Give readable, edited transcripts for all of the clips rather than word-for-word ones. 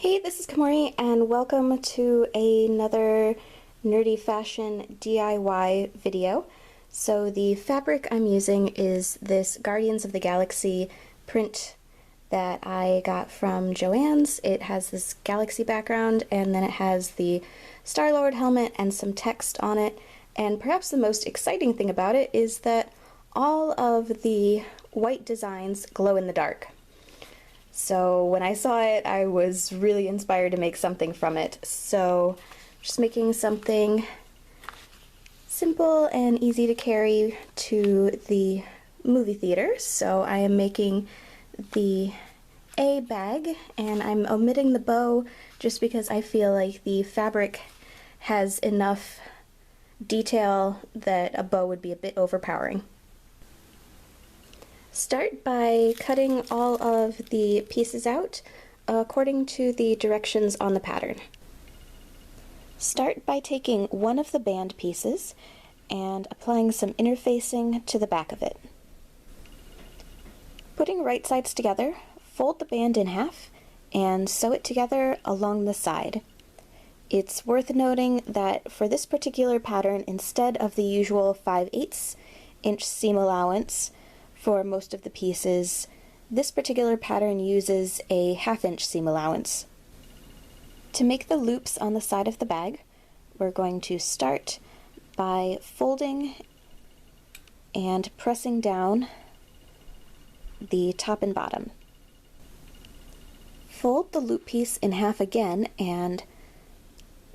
Hey, this is Kamori, and welcome to another Nerdy Fashion DIY video. So the fabric I'm using is this Guardians of the Galaxy print that I got from Joann's. It has this galaxy background, and then it has the Star-Lord helmet and some text on it. And perhaps the most exciting thing about it is that all of the white designs glow in the dark. So when I saw it, I was really inspired to make something from it. So just making something simple and easy to carry to the movie theater. So I am making the A bag, and I'm omitting the bow just because I feel like the fabric has enough detail that a bow would be a bit overpowering. Start by cutting all of the pieces out according to the directions on the pattern. Start by taking one of the band pieces and applying some interfacing to the back of it. Putting right sides together, fold the band in half and sew it together along the side. It's worth noting that for this particular pattern, instead of the usual 5/8 inch seam allowance, for most of the pieces, this particular pattern uses a 1/2 inch seam allowance. To make the loops on the side of the bag, we're going to start by folding and pressing down the top and bottom. Fold the loop piece in half again and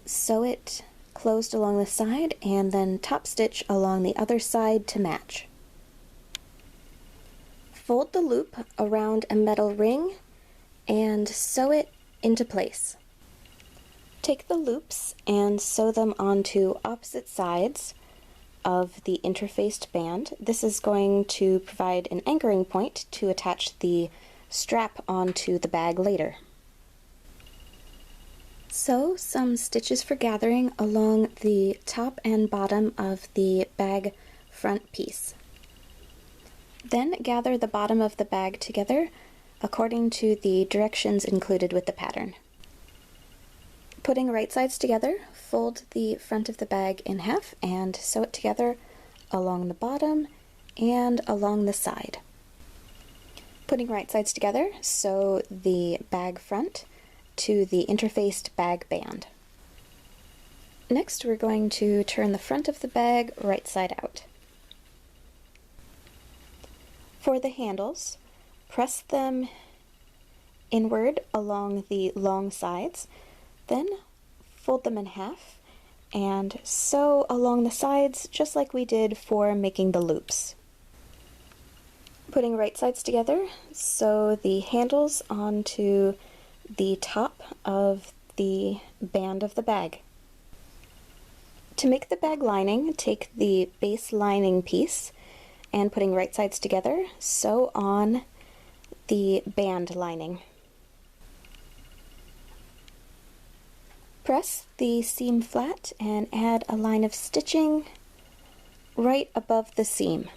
sew it closed along the side, and then top stitch along the other side to match. Fold the loop around a metal ring and sew it into place. Take the loops and sew them onto opposite sides of the interfaced band. This is going to provide an anchoring point to attach the strap onto the bag later. Sew some stitches for gathering along the top and bottom of the bag front piece. Then gather the bottom of the bag together according to the directions included with the pattern. Putting right sides together, fold the front of the bag in half and sew it together along the bottom and along the side. Putting right sides together, sew the bag front to the interfaced bag band. Next, we're going to turn the front of the bag right side out. For the handles, press them inward along the long sides, then fold them in half and sew along the sides just like we did for making the loops. Putting right sides together, sew the handles onto the top of the band of the bag. To make the bag lining, take the base lining piece and putting right sides together, sew on the band lining. Press the seam flat and add a line of stitching right above the seam.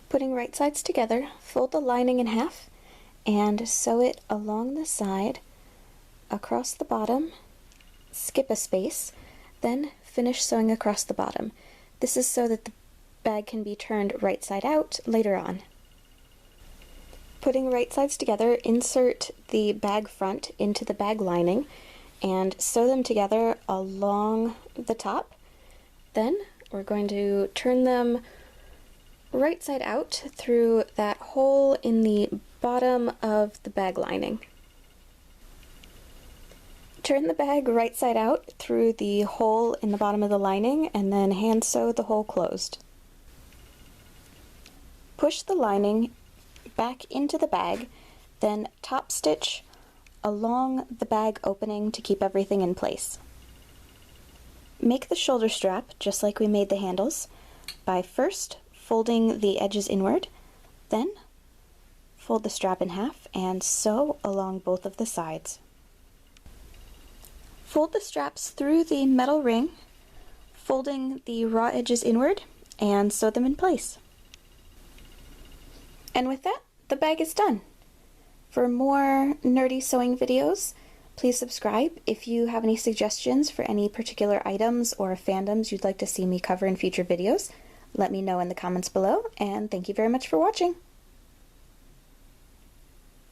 Putting right sides together, fold the lining in half and sew it along the side, across the bottom, skip a space, then finish sewing across the bottom. This is so that the bag can be turned right side out later on. Putting right sides together, insert the bag front into the bag lining and sew them together along the top. Then we're going to turn them right side out through that hole in the bottom of the bag lining. Turn the bag right side out through the hole in the bottom of the lining and then hand sew the hole closed. Push the lining back into the bag, then top stitch along the bag opening to keep everything in place. Make the shoulder strap just like we made the handles by first folding the edges inward, then fold the strap in half and sew along both of the sides. Fold the straps through the metal ring, folding the raw edges inward, and sew them in place. And with that, the bag is done. For more nerdy sewing videos, please subscribe. If you have any suggestions for any particular items or fandoms you'd like to see me cover in future videos, let me know in the comments below, and thank you very much for watching!